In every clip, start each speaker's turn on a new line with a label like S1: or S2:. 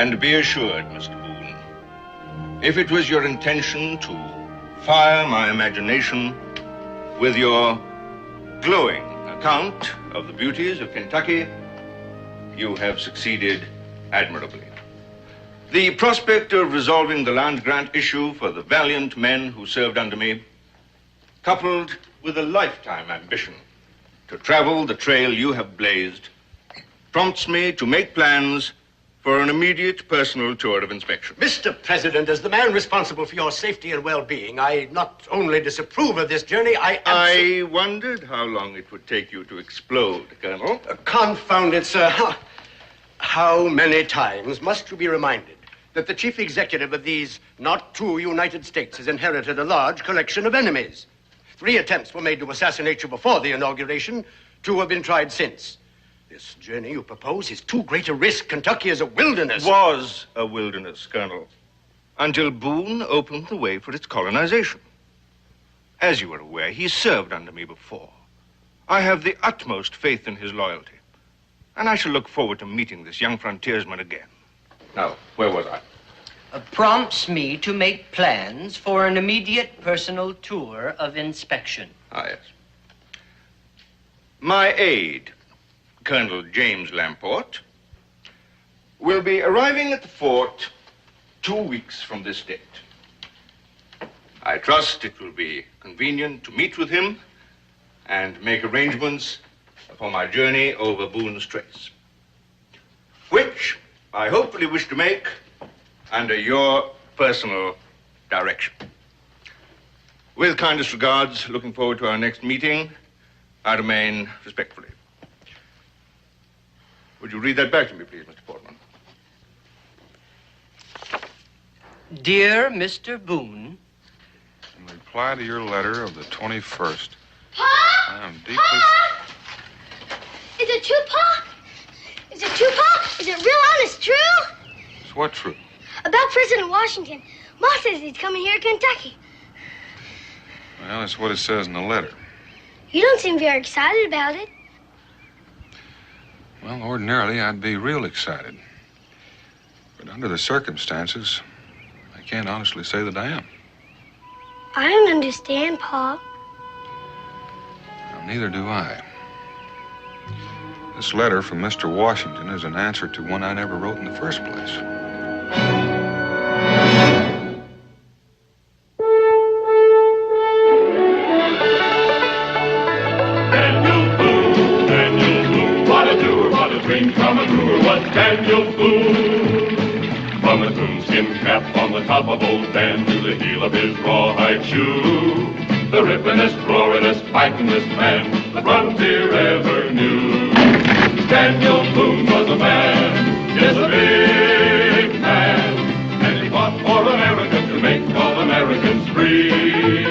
S1: And be assured, Mr. Boone, if it was your intention to fire my imagination with your glowing account of the beauties of Kentucky, you have succeeded admirably. The prospect of resolving the land grant issue for the valiant men who served under me, coupled with a lifetime ambition to travel the trail you have blazed, prompts me to make plans for an immediate personal tour of inspection.
S2: Mr. President, as the man responsible for your safety and well-being, I not only disapprove of this journey,
S1: I wondered how long it would take you to explode, Colonel.
S2: Confound it, sir. How many times must you be reminded that the chief executive of these not two United States has inherited a large collection of enemies? 3 attempts were made to assassinate you before the inauguration. 2 have been tried since. This journey you propose is too great a risk. Kentucky is a wilderness.
S1: Was a wilderness, Colonel, until Boone opened the way for its colonization. As you are aware, he served under me before. I have the utmost faith in his loyalty, and I shall look forward to meeting this young frontiersman again. Now, where was I?
S3: Prompts me to make plans for an immediate personal tour of inspection.
S1: Ah, yes. My aide, Colonel James Lamport, will be arriving at the fort 2 weeks from this date. I trust it will be convenient to meet with him and make arrangements for my journey over Boone's Trace, which I hopefully wish to make under your personal direction. With kindest regards, looking forward to our next meeting, I remain respectfully. Would you read that back to me, please, Mr. Portman?
S3: Dear Mr. Boone.
S4: In reply to your letter of the 21st,
S5: Pa?
S4: I am deeply...
S5: Pa? Is it true, Pa? Is it true, Pa? Is it real honest true?
S4: Is what true?
S5: About President Washington. Ma says he's coming here to Kentucky.
S4: Well, that's what it says in the letter.
S5: You don't seem very excited about it.
S4: Well, ordinarily, I'd be real excited. But under the circumstances, I can't honestly say that I am.
S5: I don't understand, Pa.
S4: Well, neither do I. This letter from Mr. Washington is an answer to one I never wrote in the first place.
S6: Daniel Boone. From his moonskin cap on the top of old Dan to the heel of his rawhide shoe, the rippenest, roaringest, fightingest man the frontier ever knew. Daniel Boone was a man, yes, a big man, and he fought for America to make all Americans free.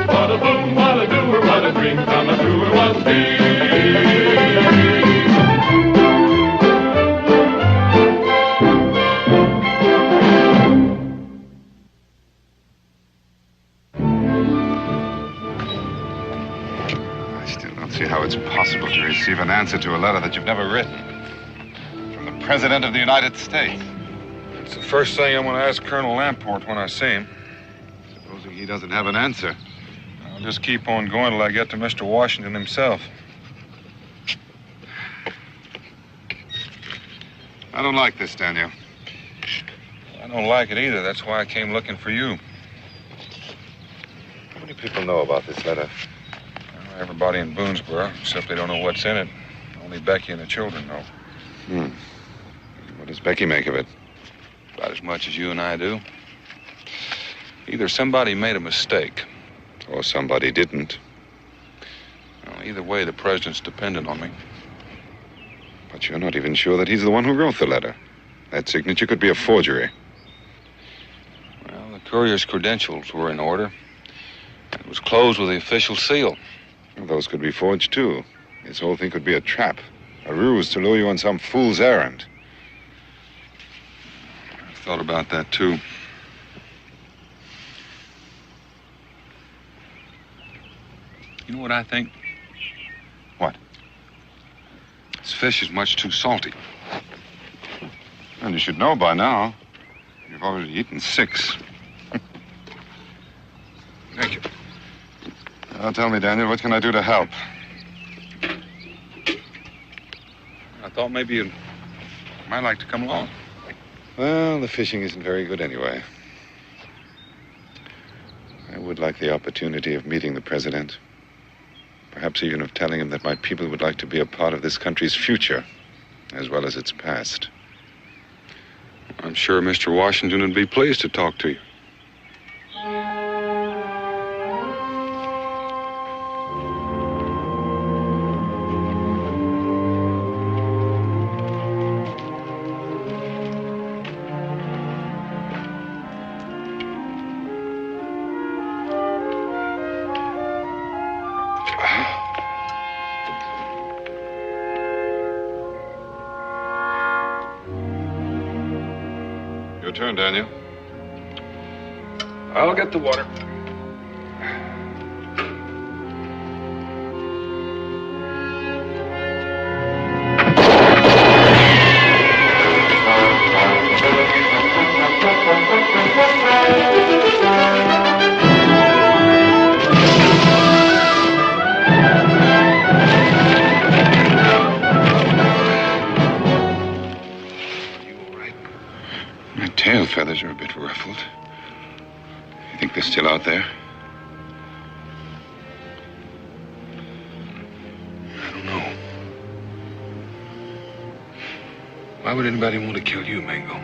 S6: What a Boone, what a doer, what a dream come true was he.
S4: See how it's possible to receive an answer to a letter that you've never written from the President of the United States. It's the first thing I'm going to ask Colonel Lamport when I see him. Supposing he doesn't have an answer, I'll just keep on going till I get to Mr. Washington himself. I don't like this, Daniel. I don't like it either. That's why I came looking for you. How many people know about this letter? Everybody in Boonesboro, except they don't know what's in it. Only Becky and the children know. What does Becky make of it? About as much as you and I do. Either somebody made a mistake, or somebody didn't. Well, either way, the president's dependent on me. But you're not even sure that he's the one who wrote the letter. That signature could be a forgery. Well, the courier's credentials were in order. It was closed with the official seal. Well, those could be forged, too. This whole thing could be a trap, a ruse to lure you on some fool's errand. I've thought about that, too. You know what I think? What? This fish is much too salty. Well, you should know by now. You've already eaten 6. Thank you. Now, tell me, Daniel, what can I do to help? I thought maybe you might like to come along. Well, the fishing isn't very good anyway. I would like the opportunity of meeting the president. Perhaps even of telling him that my people would like to be a part of this country's future, as well as its past. I'm sure Mr. Washington would be pleased to talk to you. Your turn, Daniel. I'll get the water. My tail feathers are a bit ruffled. You think they're still out there? I don't know. Why would anybody want to kill you, Mango?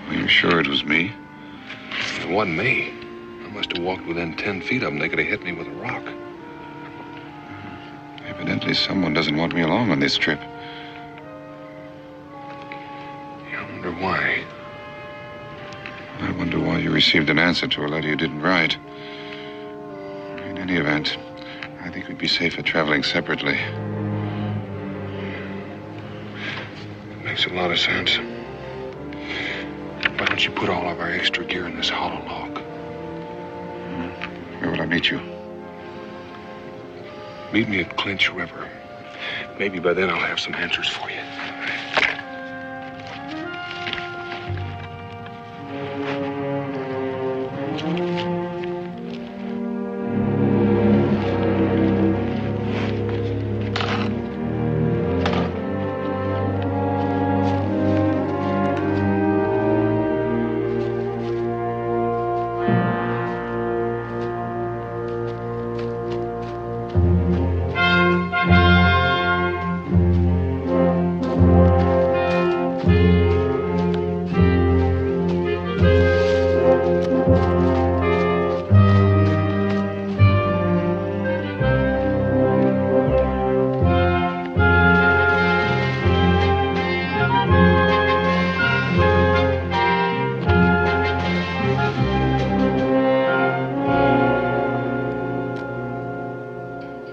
S4: Are you sure it was me? It wasn't me. I must have walked within 10 feet of them. They could have hit me with a rock. Evidently, someone doesn't want me along on this trip. Why? I wonder why you received an answer to a letter you didn't write. In any event, I think we'd be safer traveling separately. It makes a lot of sense. Why don't you put all of our extra gear in this hollow log? Where will I meet you? Meet me at Clinch River. Maybe by then I'll have some answers for you.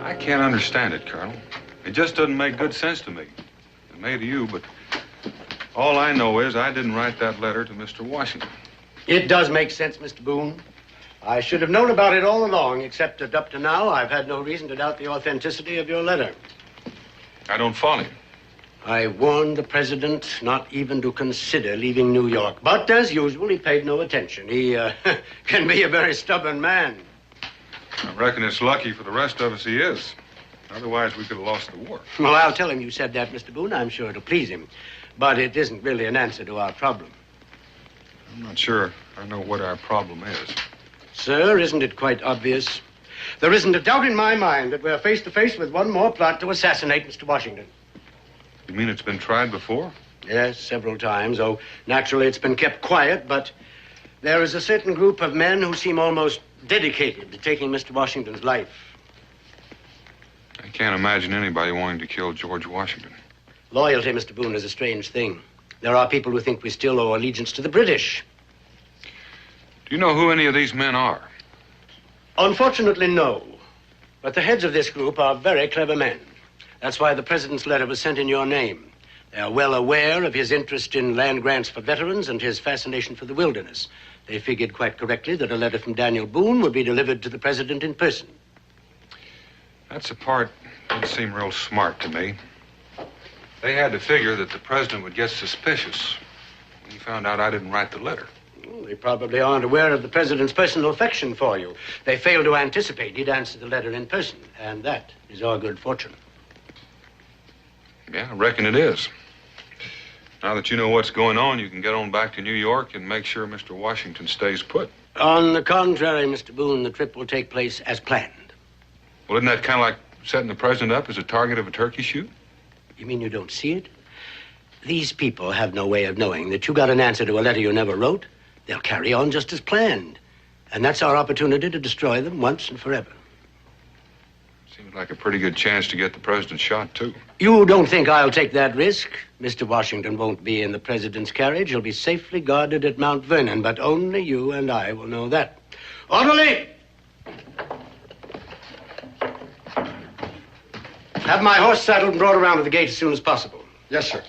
S4: I can't understand it, Colonel. It just doesn't make good sense to me. It may to you, but all I know is I didn't write that letter to Mr. Washington.
S2: It does make sense, Mr. Boone. I should have known about it all along, except that up to now, I've had no reason to doubt the authenticity of your letter.
S4: I don't follow you.
S2: I warned the president not even to consider leaving New York. But as usual, he paid no attention. He can be a very stubborn man.
S4: I reckon it's lucky for the rest of us he is. Otherwise, we could have lost the war.
S2: Well, I'll tell him you said that, Mr. Boone. I'm sure it'll please him. But it isn't really an answer to our problem.
S4: I'm not sure I know what our problem is.
S2: Sir, isn't it quite obvious? There isn't a doubt in my mind that we're face to face with one more plot to assassinate Mr. Washington.
S4: You mean it's been tried before?
S2: Yes, several times. Oh, naturally, it's been kept quiet, but there is a certain group of men who seem almost dedicated to taking Mr. Washington's life.
S4: I can't imagine anybody wanting to kill George Washington.
S2: Loyalty, Mr. Boone, is a strange thing. There are people who think we still owe allegiance to the British.
S4: Do you know who any of these men are?
S2: Unfortunately, no. But the heads of this group are very clever men. That's why the president's letter was sent in your name. They are well aware of his interest in land grants for veterans and his fascination for the wilderness. They figured quite correctly that a letter from Daniel Boone would be delivered to the president in person.
S4: That's the part that doesn't seem real smart to me. They had to figure that the president would get suspicious when he found out I didn't write the letter.
S2: Well, they probably aren't aware of the president's personal affection for you. They failed to anticipate he'd answer the letter in person, and that is our good fortune.
S4: Yeah, I reckon it is. Now that you know what's going on, you can get on back to New York and make sure Mr. Washington stays put.
S2: On the contrary, Mr. Boone, the trip will take place as planned.
S4: Well, isn't that kind of like setting the president up as a target of a turkey shoot?
S2: You mean you don't see it? These people have no way of knowing that you got an answer to a letter you never wrote. They'll carry on just as planned. And that's our opportunity to destroy them once and forever.
S4: Seems like a pretty good chance to get the president shot, too.
S2: You don't think I'll take that risk? Mr. Washington won't be in the president's carriage. He'll be safely guarded at Mount Vernon, but only you and I will know that. Orderly! Have my horse saddled and brought around to the gate as soon as possible.
S7: Yes, sir.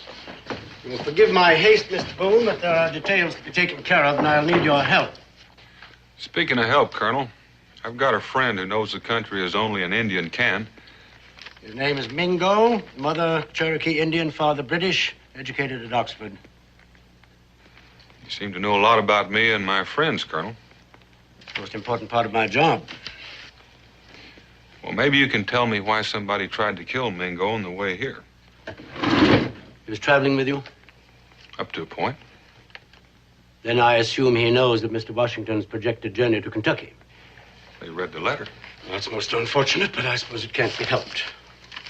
S2: You will forgive my haste, Mr. Boone, but there are details to be taken care of, and I'll need your help.
S4: Speaking of help, Colonel, I've got a friend who knows the country as only an Indian can.
S2: His name is Mingo, mother Cherokee Indian, father British, educated at Oxford.
S4: You seem to know a lot about me and my friends, Colonel.
S2: Most important part of my job.
S4: Well, maybe you can tell me why somebody tried to kill Mingo on the way here.
S2: He was traveling with you?
S4: Up to a point.
S2: Then I assume he knows of Mr. Washington's projected journey to Kentucky.
S4: They read the letter.
S2: That's most unfortunate, but I suppose it can't be helped.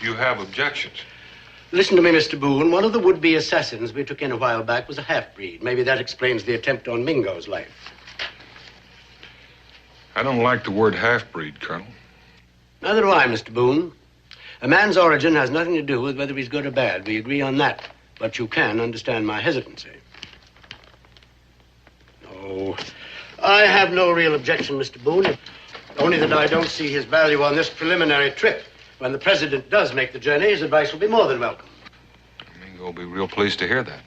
S4: You have objections?
S2: Listen to me, Mr. Boone. One of the would-be assassins we took in a while back was a half-breed. Maybe that explains the attempt on Mingo's life.
S4: I don't like the word half-breed, Colonel.
S2: Neither do I, Mr. Boone. A man's origin has nothing to do with whether he's good or bad. We agree on that. But you can understand my hesitancy. No, I have no real objection, Mr. Boone. Only that I don't see his value on this preliminary trip. When the president does make the journey, his advice will be more than welcome.
S4: Mingo will be real pleased to hear that.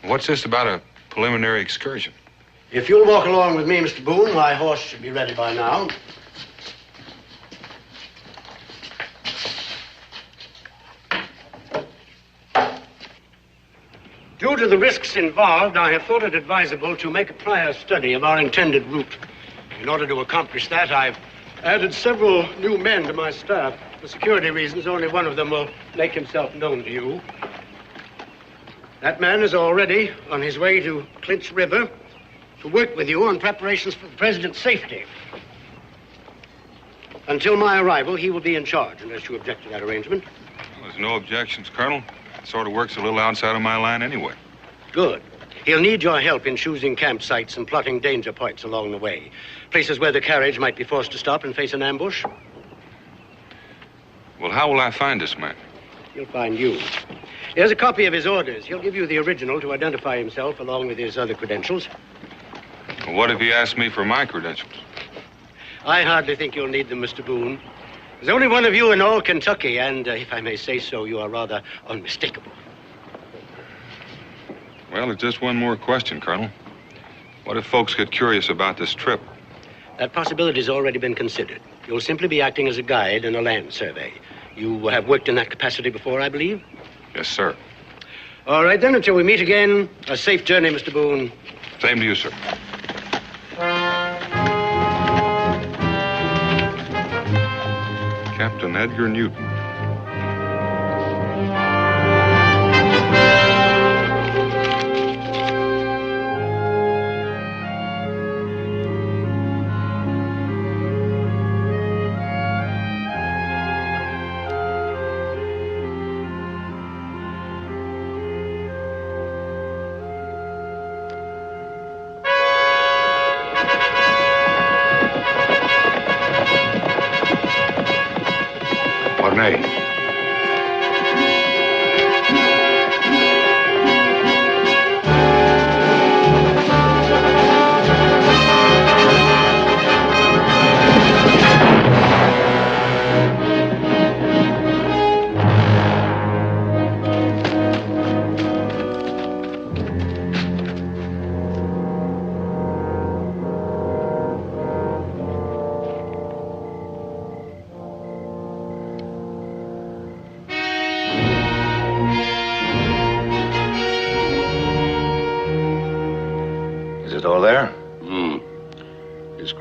S4: What's this about a preliminary excursion?
S2: If you'll walk along with me, Mr. Boone, my horse should be ready by now. Due to the risks involved, I have thought it advisable to make a prior study of our intended route. In order to accomplish that, I've added several new men to my staff. For security reasons, only one of them will make himself known to you. That man is already on his way to Clinch River to work with you on preparations for the president's safety. Until my arrival, he will be in charge, unless you object to that arrangement.
S4: Well, there's no objections, Colonel. It sort of works a little outside of my line anyway.
S2: Good. He'll need your help in choosing campsites and plotting danger points along the way. Places where the carriage might be forced to stop and face an ambush.
S4: Well, how will I find this man?
S2: He'll find you. Here's a copy of his orders. He'll give you the original to identify himself along with his other credentials.
S4: Well, what if he asks me for my credentials?
S2: I hardly think you'll need them, Mr. Boone. There's only one of you in all Kentucky, and if I may say so, you are rather unmistakable.
S4: Well, there's just one more question, Colonel. What if folks get curious about this trip?
S2: That possibility's already been considered. You'll simply be acting as a guide in a land survey. You have worked in that capacity before, I believe?
S4: Yes, sir.
S2: All right, then, until we meet again, a safe journey, Mr. Boone.
S4: Same to you, sir. Captain Edgar Newton.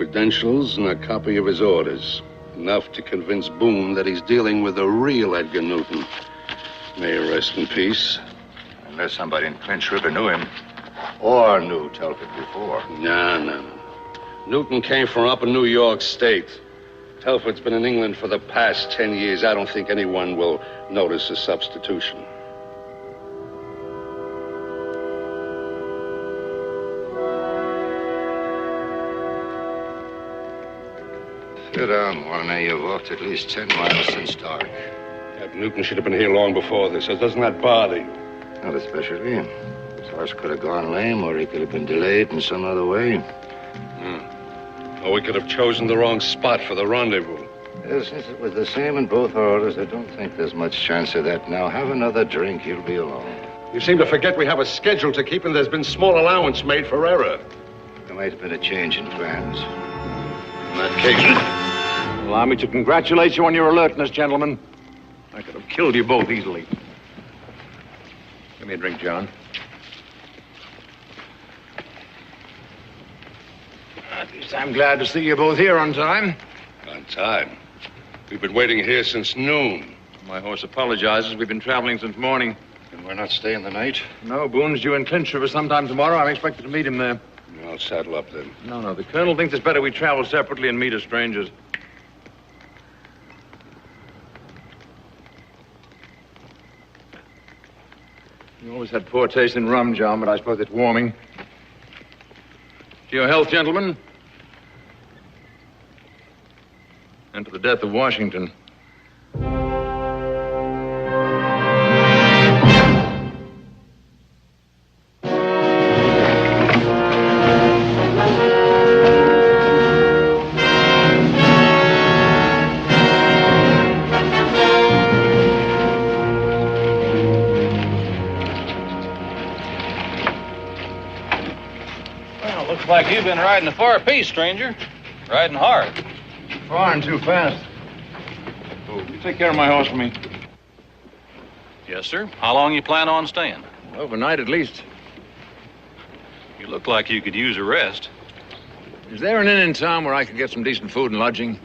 S7: credentials and a copy of his orders. Enough to convince Boone that he's dealing with the real Edgar Newton. May he rest in peace.
S1: Unless somebody in Clinch River knew him. Or knew Telford before.
S7: No. Newton came from up in New York State. Telford's been in England for the past 10 years. I don't think anyone will notice a substitution.
S1: Sit down, Warner. You've walked at least 10 miles since dark.
S7: Captain Newton should have been here long before this. So doesn't that bother you?
S1: Not especially. His horse could have gone lame, or he could have been delayed in some other way.
S7: Or we could have chosen the wrong spot for the rendezvous.
S1: Yes, since it was the same in both orders, I don't think there's much chance of that now. Have another drink. You'll be alone.
S7: You seem to forget we have a schedule to keep, and there's been small allowance made for error.
S1: There might have been a change in plans.
S7: In that case, allow me to congratulate you on your alertness, gentlemen. I could have killed you both easily. Give me a drink, John.
S8: At least I'm glad to see you both here on time.
S7: On time? We've been waiting here since noon.
S8: My horse apologizes. We've been traveling since morning.
S1: And we're not staying the night?
S8: No, Boone's due in Clinch River sometime tomorrow. I'm expected to meet him there.
S7: I'll saddle up then.
S8: No. The colonel thinks it's better we travel separately and meet as strangers. You always had poor taste in rum, John, but I suppose it's warming. To your health, gentlemen. And to the death of Washington.
S9: Looks like you've been riding a far piece, stranger. Riding hard.
S8: Far and too fast. Oh, you take care of my horse for me.
S9: Yes, sir. How long you plan on staying?
S8: Overnight at least.
S9: You look like you could use a rest.
S8: Is there an inn in town where I could get some decent food and lodging?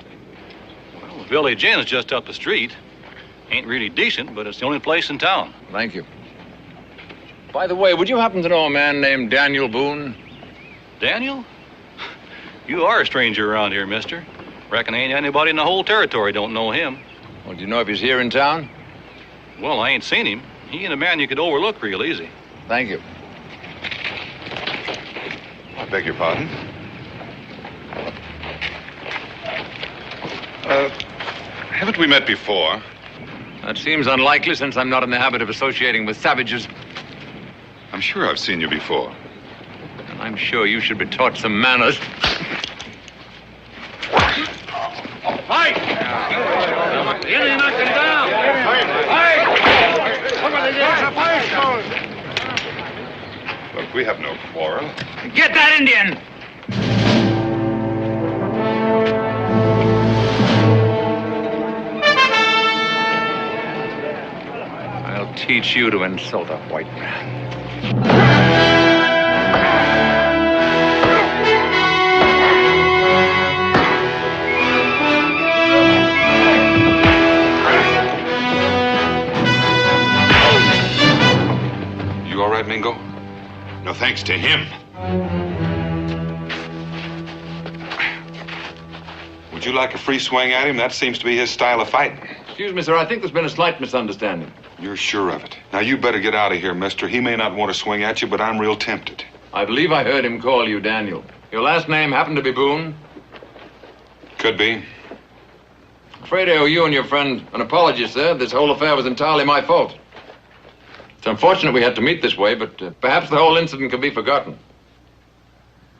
S9: Well, the Village Inn is just up the street. Ain't really decent, but it's the only place in town.
S8: Thank you. By the way, would you happen to know a man named Daniel Boone?
S9: Daniel? You are a stranger around here, mister. Reckon ain't anybody in the whole territory don't know him.
S8: Well, do you know if he's here in town?
S9: Well, I ain't seen him. He ain't a man you could overlook real easy.
S8: Thank you.
S4: I beg your pardon? Haven't we met before?
S8: That seems unlikely since I'm not in the habit of associating with savages.
S4: I'm sure I've seen you before.
S8: And I'm sure you should be taught some manners.
S7: Fight! Indian knocked him down! Fight! Look at the fight!
S4: Look, we have no quarrel.
S8: Get that Indian! I'll teach you to insult a white man.
S4: You all right, Mingo? No thanks to him. Would you like a free swing at him? That seems to be his style of fighting.
S8: Excuse me, sir. I think there's been a slight misunderstanding.
S4: You're sure of it. Now, you better get out of here, mister. He may not want to swing at you, but I'm real tempted.
S8: I believe I heard him call you Daniel. Your last name happened to be Boone?
S4: Could be.
S8: Afraid I owe you and your friend an apology, sir. This whole affair was entirely my fault. It's unfortunate we had to meet this way, but perhaps the whole incident can be forgotten.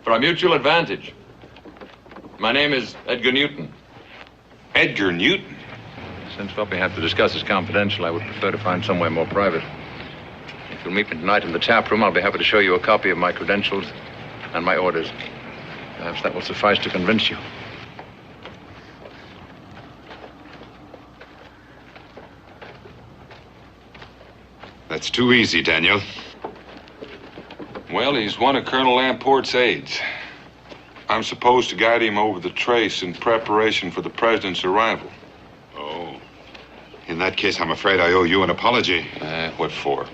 S8: For our mutual advantage. My name is Edgar Newton.
S4: Edgar Newton?
S8: Since what we have to discuss is confidential, I would prefer to find somewhere more private. If you'll meet me tonight in the tap room, I'll be happy to show you a copy of my credentials and my orders. Perhaps that will suffice to convince you.
S4: That's too easy, Daniel. Well, he's one of Colonel Lamport's aides. I'm supposed to guide him over the trace in preparation for the president's arrival.
S10: Oh. In that case, I'm afraid I owe you an apology.
S4: What for?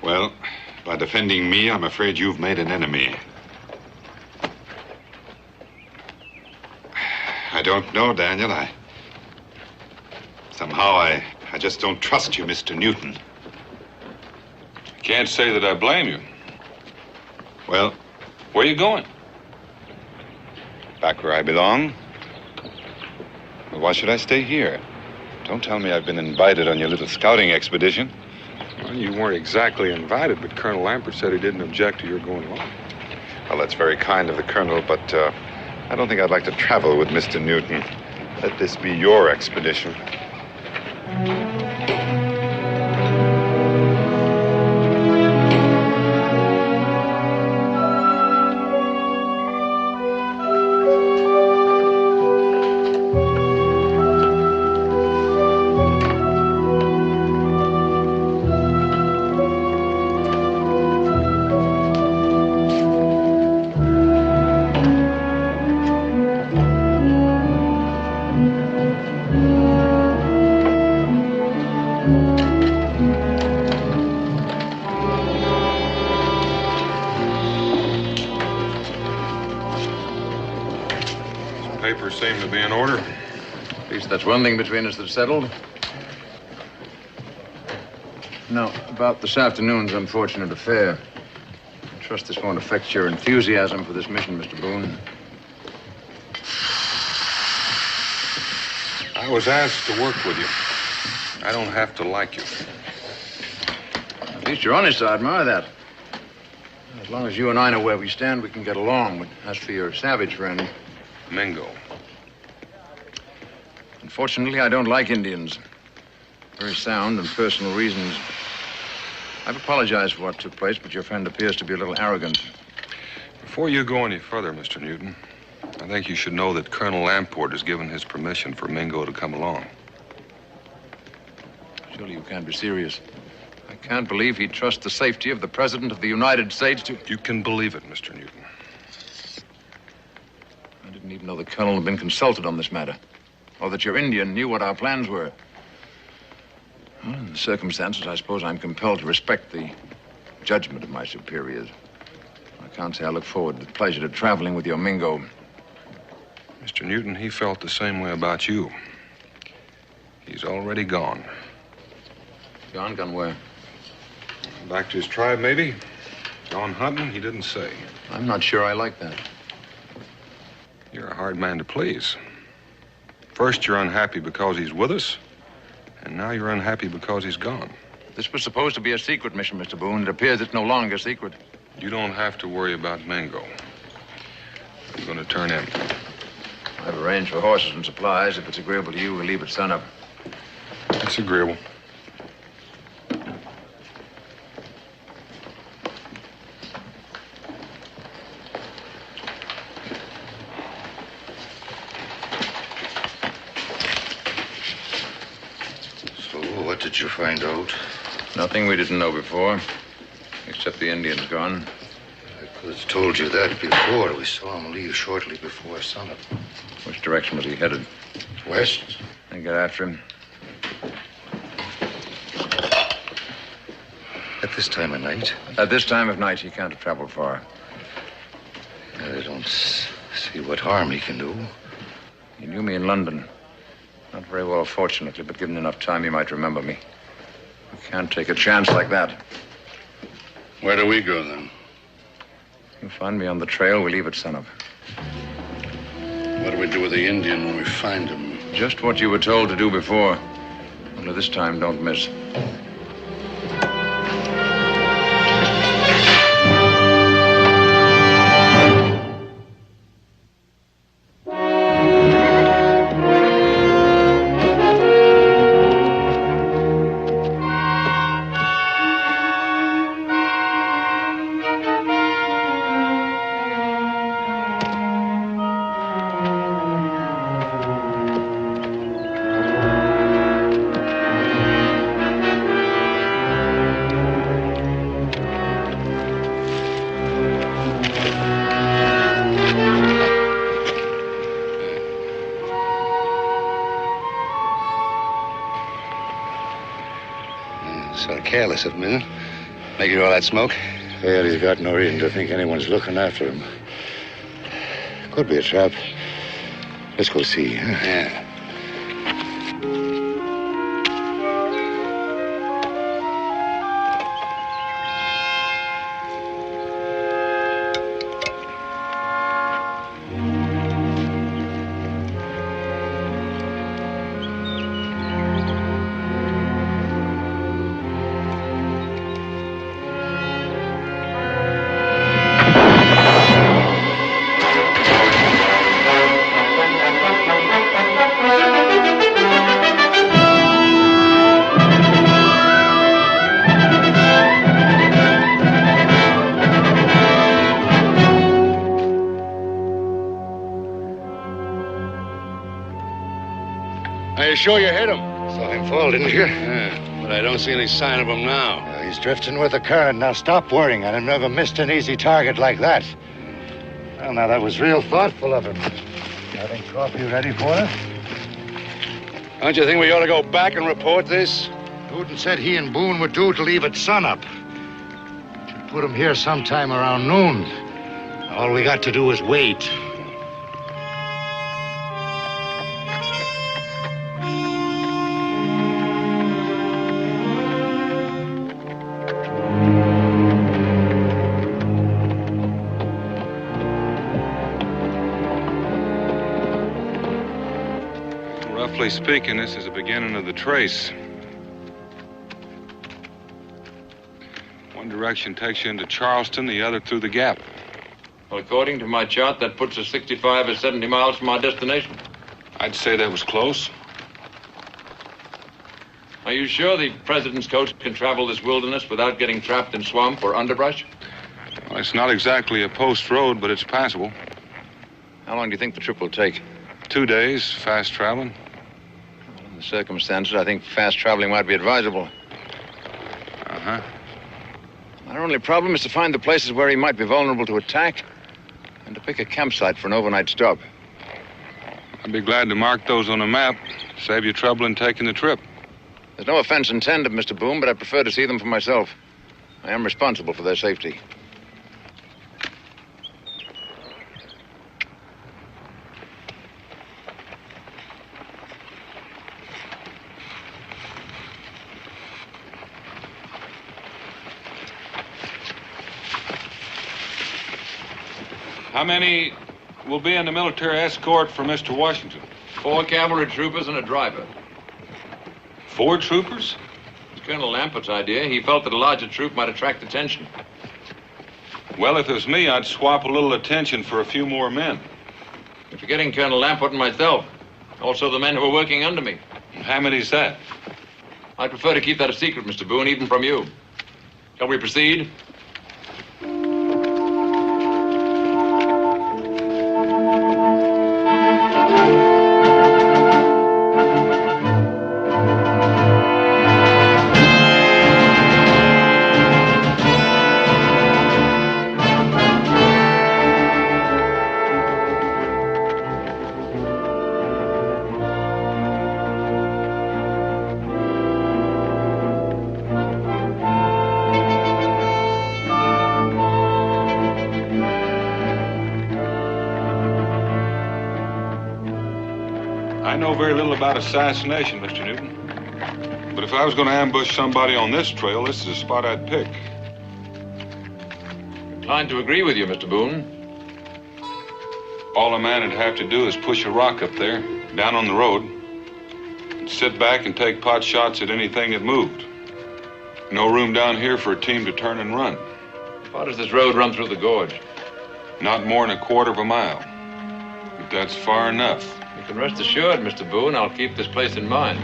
S10: Well, by defending me, I'm afraid you've made an enemy. I don't know, Daniel. Somehow I just don't trust you, Mr. Newton.
S4: I can't say that I blame you.
S10: Well,
S4: where are you going?
S10: Back where I belong. Well, why should I stay here? Don't tell me I've been invited on your little scouting expedition.
S4: Well, you weren't exactly invited, but Colonel Lampert said he didn't object to your going along.
S10: Well, that's very kind of the Colonel, but I don't think I'd like to travel with Mr. Newton. Let this be your expedition.
S4: Papers seem to be in order.
S7: At least that's one thing between us that's settled. Now, about this afternoon's unfortunate affair. I trust this won't affect your enthusiasm for this mission, Mr. Boone.
S4: I was asked to work with you. I don't have to like you.
S7: At least you're honest, I admire that. As long as you and I know where we stand, we can get along. But as for your savage friend...
S4: Mingo.
S7: Unfortunately, I don't like Indians. Very sound and personal reasons. I've apologized for what took place, but your friend appears to be a little arrogant.
S4: Before you go any further, Mr. Newton, I think you should know that Colonel Lamport has given his permission for Mingo to come along.
S7: Surely you can't be serious. I can't believe he'd trust the safety of the President of the United States to...
S4: You can believe it, Mr. Newton.
S7: I didn't even know the Colonel had been consulted on this matter, or that your Indian knew what our plans were. Well, in the circumstances, I suppose I'm compelled to respect the judgment of my superiors. I can't say I look forward with pleasure to traveling with your Mingo.
S4: Mr. Newton, he felt the same way about you. He's already gone.
S7: Gone? Gone where?
S4: Back to his tribe, maybe. Gone hunting, he didn't say.
S7: I'm not sure I like that.
S4: You're a hard man to please. First, you're unhappy because he's with us, and now you're unhappy because he's gone.
S7: This was supposed to be a secret mission, Mr. Boone. It appears it's no longer secret.
S4: You don't have to worry about Mingo. I'm going to turn in.
S7: I've arranged for horses and supplies. If it's agreeable to you, we'll leave at sunup.
S4: It's agreeable.
S1: What did you find out?
S7: Nothing we didn't know before, except the Indian's gone.
S1: I could have told you that before. We saw him leave shortly before sunup.
S7: Which direction was he headed?
S1: West.
S7: Then get after him.
S1: At this time of night?
S7: At this time of night, he can't have traveled far.
S1: I don't see what harm he can do.
S7: He knew me in London. Not very well, fortunately, but given enough time, he might remember me. We can't take a chance like that.
S10: Where do we go, then?
S7: You'll find me on the trail. We leave at sunup.
S10: What do we do with the Indian when we find him?
S7: Just what you were told to do before. Only this time, don't miss.
S11: Sort of careless of him, isn't it? Making all that smoke.
S12: Well, he's got no reason to think anyone's looking after him. Could be a trap. Let's go see, huh?
S11: Yeah.
S12: Are you sure you hit him?
S11: Saw him fall, didn't you?
S12: Yeah.
S11: But I don't see any sign of him now.
S12: Yeah, he's drifting with the current. Now stop worrying. I've never missed an easy target like that. Well, now that was real thoughtful of him. Having coffee ready for us?
S11: Don't you think we ought to go back and report this?
S12: Newton said he and Boone were due to leave at sunup. Should put him here sometime around noon. All we got to do is wait.
S4: Roughly speaking, this is the beginning of the trace. One direction takes you into Charleston, the other through the Gap.
S8: Well, according to my chart, that puts us 65 or 70 miles from our destination.
S4: I'd say that was close.
S8: Are you sure the president's coach can travel this wilderness without getting trapped in swamp or underbrush?
S4: Well, it's not exactly a post road, but it's passable.
S7: How long do you think the trip will take?
S4: 2 days, fast traveling.
S7: In the circumstances, I think fast traveling might be advisable.
S4: Uh-huh.
S7: Our only problem is to find the places where he might be vulnerable to attack and to pick a campsite for an overnight stop.
S4: I'd be glad to mark those on a map. Save you trouble in taking the trip.
S7: There's no offense intended, Mr. Boone, but I prefer to see them for myself. I am responsible for their safety.
S4: How many will be in the military escort for Mr. Washington?
S8: 4 cavalry troopers and a driver.
S4: 4 troopers?
S8: It's Colonel Lampert's idea. He felt that a larger troop might attract attention.
S4: Well, if it was me, I'd swap a little attention for a few more men.
S8: You're forgetting Colonel Lampert and myself. Also the men who are working under me.
S4: How many's that?
S8: I'd prefer to keep that a secret, Mr. Boone, even from you. Shall we proceed?
S4: I know very little about assassination, Mr. Newton. But if I was going to ambush somebody on this trail, this is the spot I'd pick.
S8: Inclined to agree with you, Mr. Boone.
S4: All a man would have to do is push a rock up there, down on the road, and sit back and take pot shots at anything that moved. No room down here for a team to turn and run.
S8: How far does this road run through the gorge?
S4: Not more than a quarter of a mile. But that's far enough.
S8: You can rest assured, Mr. Boone, I'll keep this place in mind.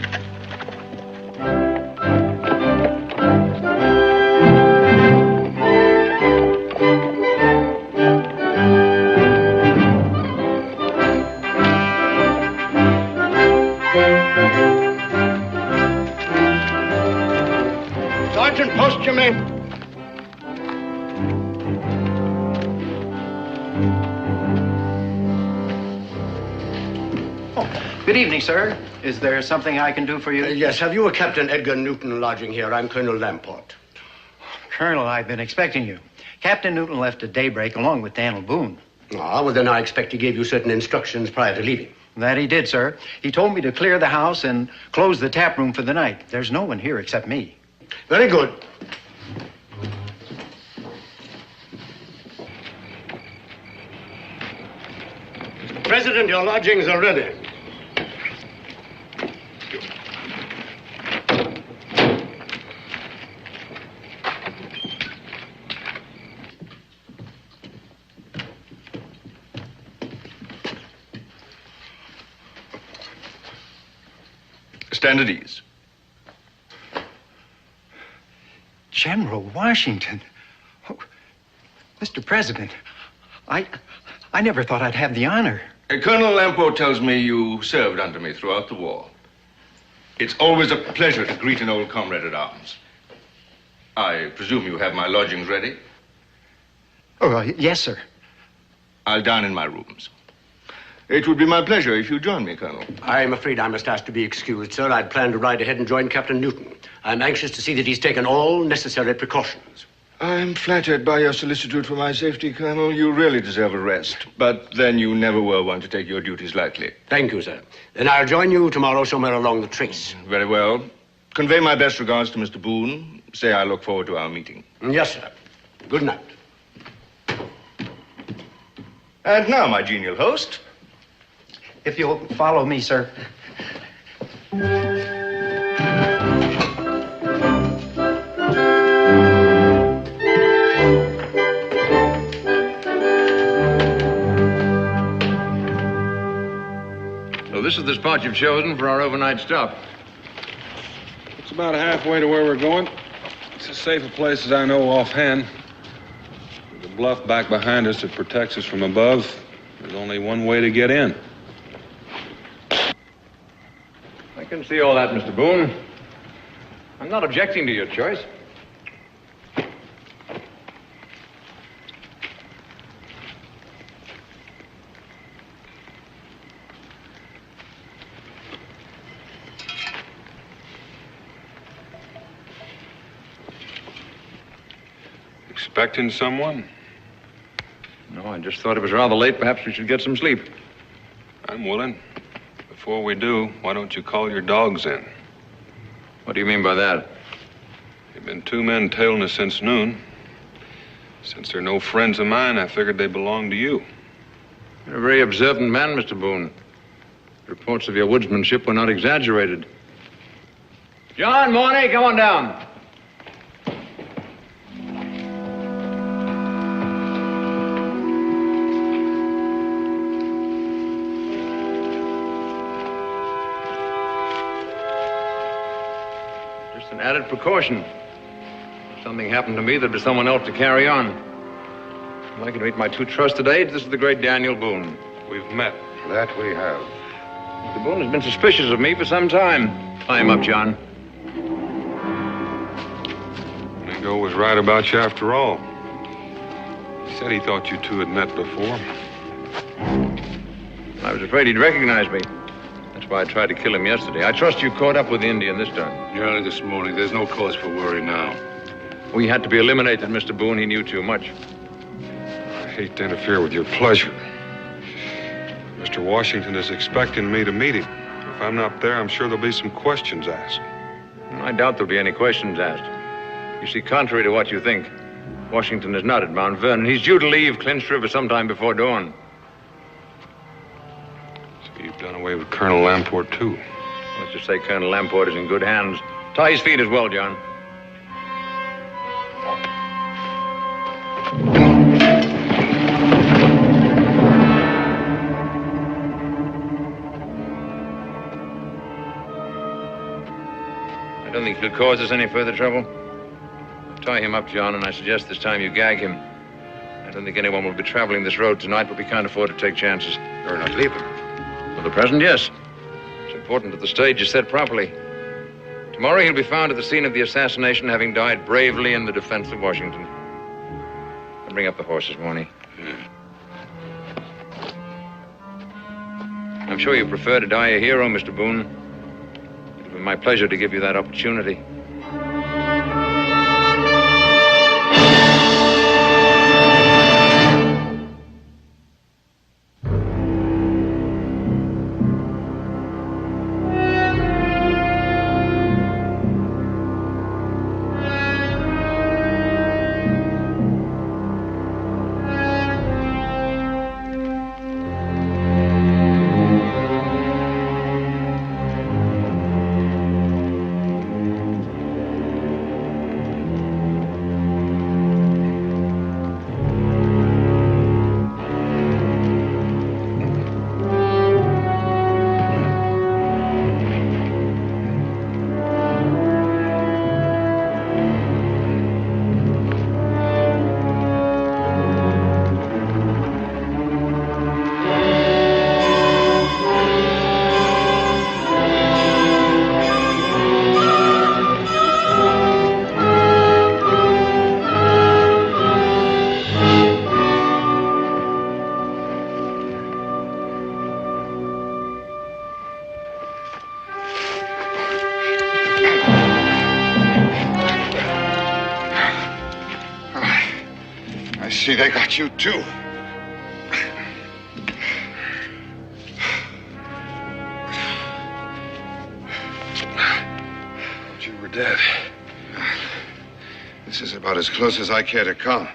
S2: Sergeant, post your men.
S13: Good evening, sir. Is there something I can do for you?
S2: Yes, have you a Captain Edgar Newton lodging here? I'm Colonel Lamport.
S13: Colonel, I've been expecting you. Captain Newton left at daybreak along with Daniel Boone.
S2: Ah, well, then I expect he gave you certain instructions prior to leaving.
S13: That he did, sir. He told me to clear the house and close the tap room for the night. There's no one here except me.
S2: Very good. Mr. President, your lodgings are ready.
S1: Stand at ease.
S13: General Washington. Oh, Mr. President, I never thought I'd have the honor.
S1: Colonel Lamport tells me you served under me throughout the war. It's always a pleasure to greet an old comrade at arms. I presume you have my lodgings ready?
S13: Oh, yes, sir.
S1: I'll dine in my rooms. It would be my pleasure if you join me, Colonel.
S2: I'm afraid I must ask to be excused, sir. I'd planned to ride ahead and join Captain Newton. I'm anxious to see that he's taken all necessary precautions.
S1: I'm flattered by your solicitude for my safety, Colonel. You really deserve a rest. But then you never were one to take your duties lightly.
S2: Thank you, sir. Then I'll join you tomorrow somewhere along the trace.
S1: Very well. Convey my best regards to Mr. Boone. Say I look forward to our meeting.
S2: Yes, sir. Good night.
S1: And now, my genial host.
S13: If you'll follow me, sir.
S8: So this is the spot you've chosen for our overnight stop.
S4: It's about halfway to where we're going. It's as safe a place as I know offhand. With the bluff back behind us that protects us from above, there's only one way to get in.
S8: I can see all that, Mr. Boone. I'm not objecting to your choice.
S4: Expecting someone?
S8: No, I just thought it was rather late. Perhaps we should get some sleep.
S4: I'm willing. Before we do, why don't you call your dogs in?
S8: What do you mean by that?
S4: There've been two men tailing us since noon. Since they're no friends of mine, I figured they belonged to you.
S8: You're a very observant man, Mr. Boone. Reports of your woodsmanship were not exaggerated. John, Mornay, come on down. Just an added precaution. If something happened to me, there'd be someone else to carry on. I'd like you to meet my two trusted aides. This is the great Daniel Boone.
S4: We've met.
S10: That we have.
S8: Mr. Boone has been suspicious of me for some time. Tie him up, John.
S4: Mingo was right about you after all. He said he thought you two had met before.
S8: I was afraid he'd recognize me. That's why I tried to kill him yesterday. I trust you caught up with the Indian this time.
S11: Early this morning. There's no cause for worry now.
S8: We had to be eliminated, Mr. Boone. He knew too much.
S4: I hate to interfere with your pleasure. Mr. Washington is expecting me to meet him. If I'm not there, I'm sure there'll be some questions asked.
S8: I doubt there'll be any questions asked. You see, contrary to what you think, Washington is not at Mount Vernon. He's due to leave Clinch River sometime before dawn.
S4: So you've done away with Colonel Lamport, too?
S8: Let's just say Colonel Lamport is in good hands. Tie his feet as well, John. I don't think he'll cause us any further trouble. Tie him up, John, and I suggest this time you gag him. I don't think anyone will be traveling this road tonight, but we can't afford to take chances.
S10: You're not leaving.
S8: For the present, yes. It's important that the stage is set properly. Tomorrow he'll be found at the scene of the assassination, having died bravely in the defense of Washington. I'll bring up the horses, Mornay.
S7: I'm sure you prefer to die a hero, Mr. Boone. It'll be my pleasure to give you that opportunity.
S10: See, they got you, too.
S4: You were dead.
S10: This is about as close as I care to come.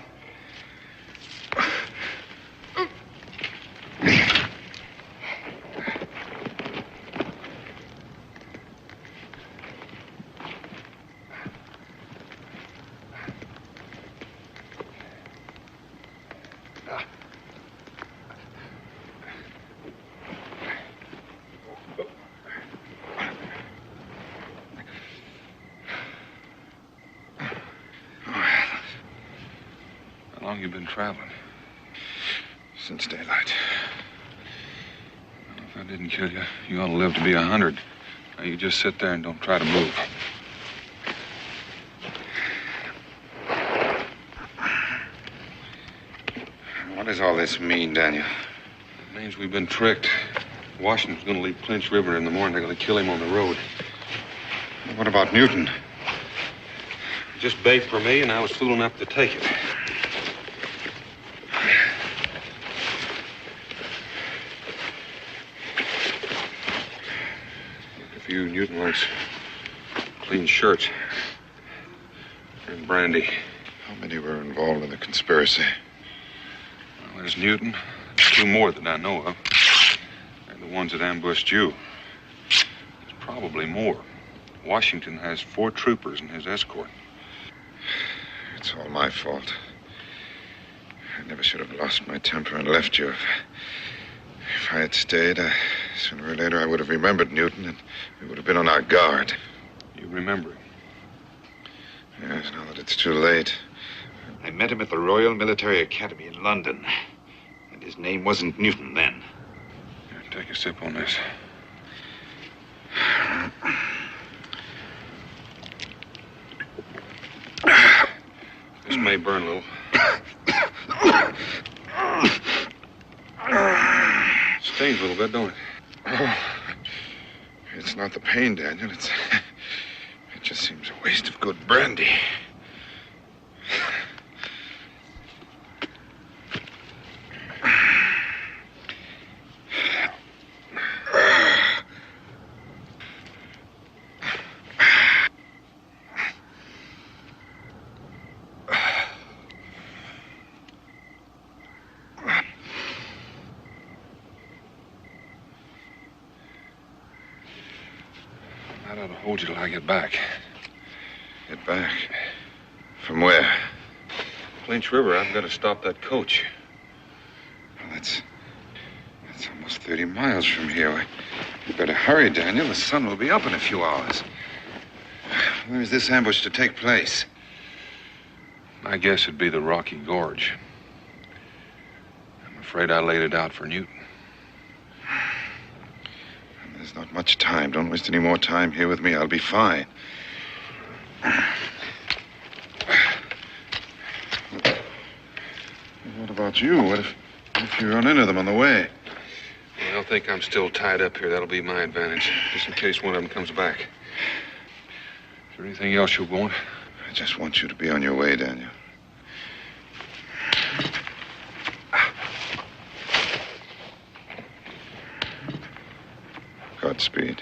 S4: How long you been traveling?
S10: Since daylight.
S4: Well, if I didn't kill you, you ought to live to be 100. Now, you just sit there and don't try to move.
S10: What does all this mean, Daniel?
S4: It means we've been tricked. Washington's going to leave Clinch River in the morning. They're going to kill him on the road.
S10: What about Newton?
S4: Just begged for me, and I was fool enough to take it. A few Newton likes clean shirts and brandy.
S10: How many were involved in the conspiracy?
S4: Well, there's Newton. There's 2 more that I know of. They're the ones that ambushed you. There's probably more. Washington has 4 troopers in his escort.
S10: It's all my fault. I never should have lost my temper and left you. If I had stayed, sooner or later I would have remembered Newton, and we would have been on our guard.
S4: You remember him?
S10: Yes, now that it's too late. I met him at the Royal Military Academy in London. And his name wasn't Newton then.
S4: Here, take a sip on this. This may burn a little. Stings a little bit, don't it?
S10: Oh, it's not the pain, Daniel. It just seems a waste of good brandy.
S4: I ought to hold you till I get back.
S10: Get back? From where?
S4: Clinch River. I've got to stop that coach.
S10: Well, that's almost 30 miles from here. You better hurry, Daniel. The sun will be up in a few hours. Where is this ambush to take place?
S4: I guess it'd be the Rocky Gorge. I'm afraid I laid it out for Newton.
S10: There's not much time. Don't waste any more time here with me. I'll be fine. What about you? What if you run into them on the way?
S4: Well, think I'm still tied up here. That'll be my advantage, just in case one of them comes back. Is there anything else you want?
S10: I just want you to be on your way, Daniel. Godspeed.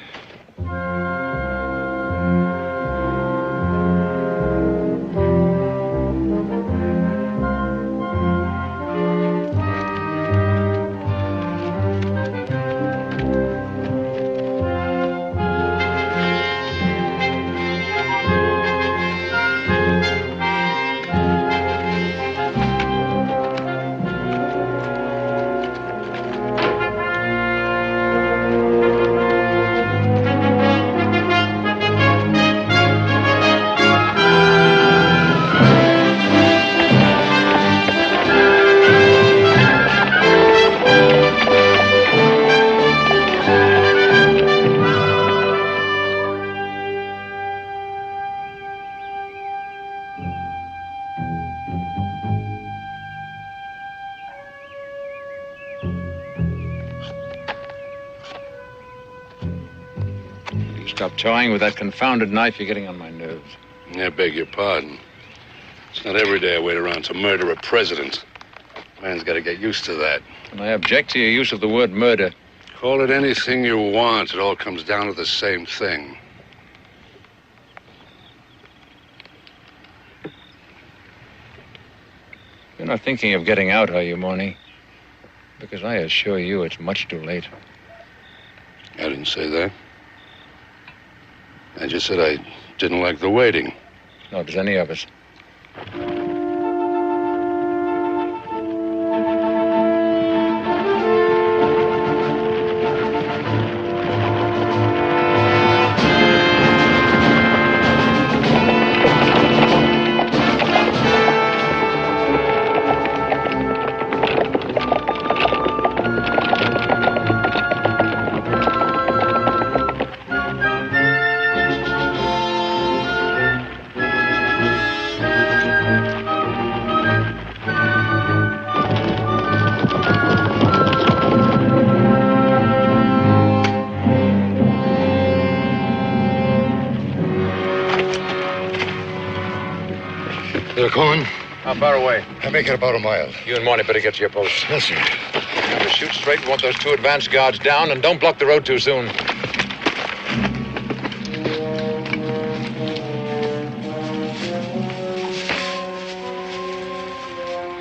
S7: Stop toying with that confounded knife. You're getting on my nerves.
S11: I beg your pardon. It's not every day I wait around to murder a president. Man's got to get used to that.
S7: And I object to your use of the word murder.
S11: Call it anything you want. It all comes down to the same thing.
S7: You're not thinking of getting out, are you, Morny? Because I assure you it's much too late.
S11: I didn't say that. I just said I didn't like the waiting.
S7: Nor does any of us.
S12: They're coming.
S7: How far away?
S12: I make it about a mile.
S7: You and Morny better get to your posts.
S12: Yes, sir.
S7: Remember, shoot straight. We want those two advance guards down, and don't block the road too soon.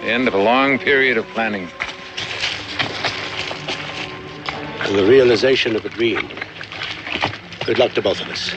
S7: The end of a long period of planning.
S2: And the realization of a dream. Good luck to both of us.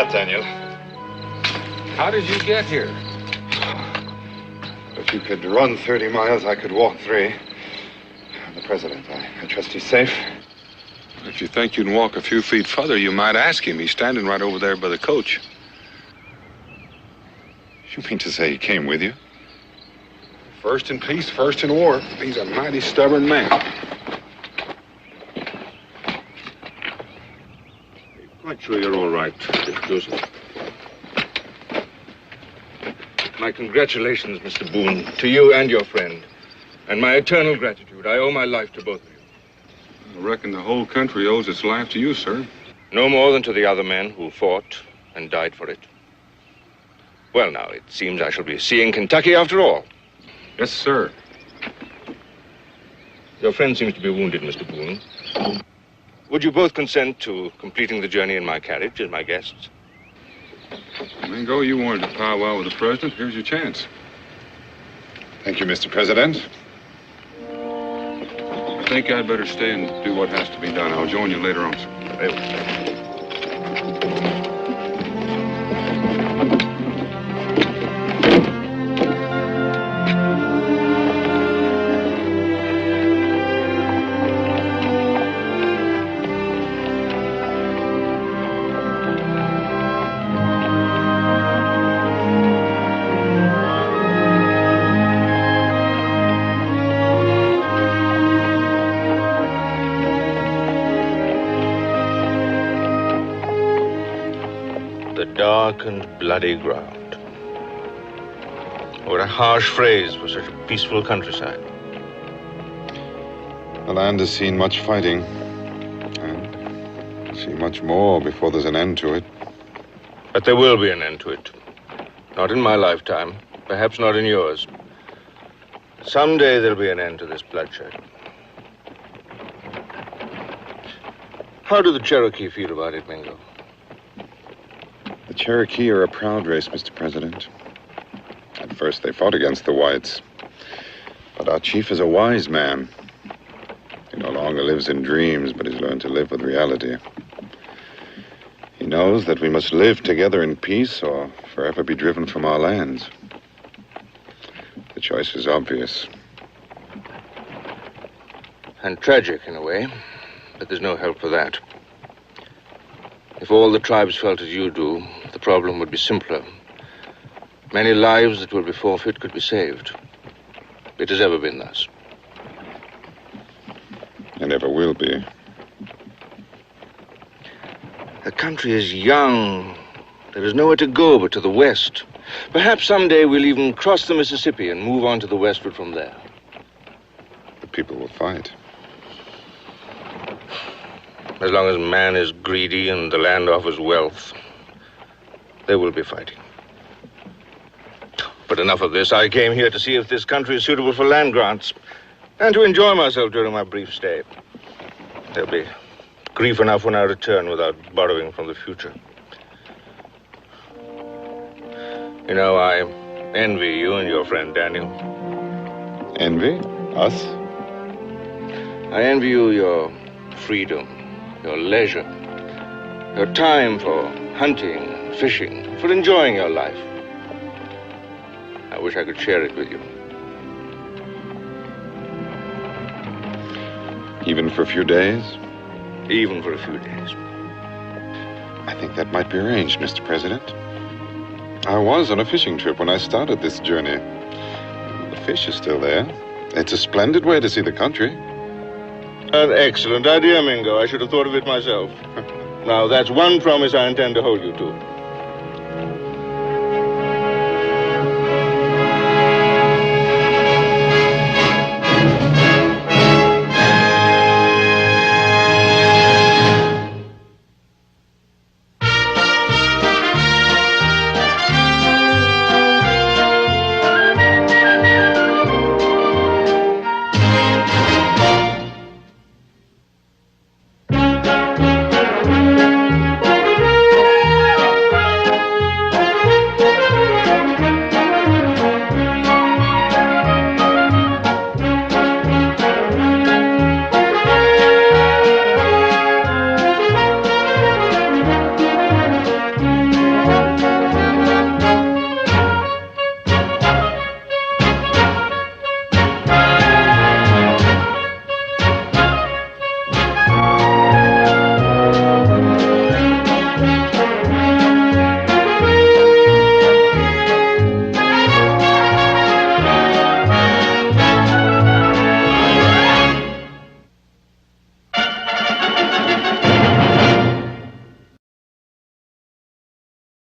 S10: that, Daniel.
S4: How did you get here?
S10: If you could run 30 miles, I could walk 3. The President, I trust he's safe.
S4: If you think you can walk a few feet further, you might ask him. He's standing right over there by the coach.
S10: You mean to say he came with you?
S4: First in peace, first in war. He's a mighty stubborn man.
S1: Quite sure you're all right, Mr. Joseph. My congratulations, Mr. Boone, to you and your friend. And my eternal gratitude. I owe my life to both of you.
S4: I reckon the whole country owes its life to you, sir.
S1: No more than to the other men who fought and died for it. Well, now, it seems I shall be seeing Kentucky after all.
S4: Yes, sir.
S1: Your friend seems to be wounded, Mr. Boone. Would you both consent to completing the journey in my carriage as my guests?
S4: Mingo, you wanted to powwow with the President. Here's your chance.
S10: Thank you, Mr. President.
S4: I think I'd better stay and do what has to be done. I'll join you later on, sir.
S1: Very well. Dark and bloody ground. What a harsh phrase for such a peaceful countryside.
S10: The land has seen much fighting, and will see much more before there's an end to it.
S1: But there will be an end to it. Not in my lifetime, perhaps not in yours. Someday there'll be an end to this bloodshed. How do the Cherokee feel about it, Mingo?
S10: The Cherokee are a proud race, Mr. President. At first, they fought against the whites. But our chief is a wise man. He no longer lives in dreams, but he's learned to live with reality. He knows that we must live together in peace or forever be driven from our lands. The choice is obvious.
S1: And tragic, in a way. But there's no help for that. If all the tribes felt as you do, the problem would be simpler. Many lives that will be forfeit could be saved. It has ever been thus.
S10: And ever will be.
S1: The country is young. There is nowhere to go but to the west. Perhaps someday we'll even cross the Mississippi and move on to the westward from there.
S10: The people will fight.
S1: As long as man is greedy and the land offers wealth, there will be fighting. But enough of this. I came here to see if this country is suitable for land grants and to enjoy myself during my brief stay. There'll be grief enough when I return without borrowing from the future. You know, I envy you and your friend Daniel.
S10: Envy? Us?
S1: I envy you your freedom, your leisure, your time for hunting and fishing, for enjoying your life. I wish I could share it with you.
S10: Even for a few days?
S1: Even for a few days.
S10: I think that might be arranged, Mr. President. I was on a fishing trip when I started this journey. The fish is still there. It's a splendid way to see the country.
S1: An excellent idea, Mingo. I should have thought of it myself. Now, that's one promise I intend to hold you to.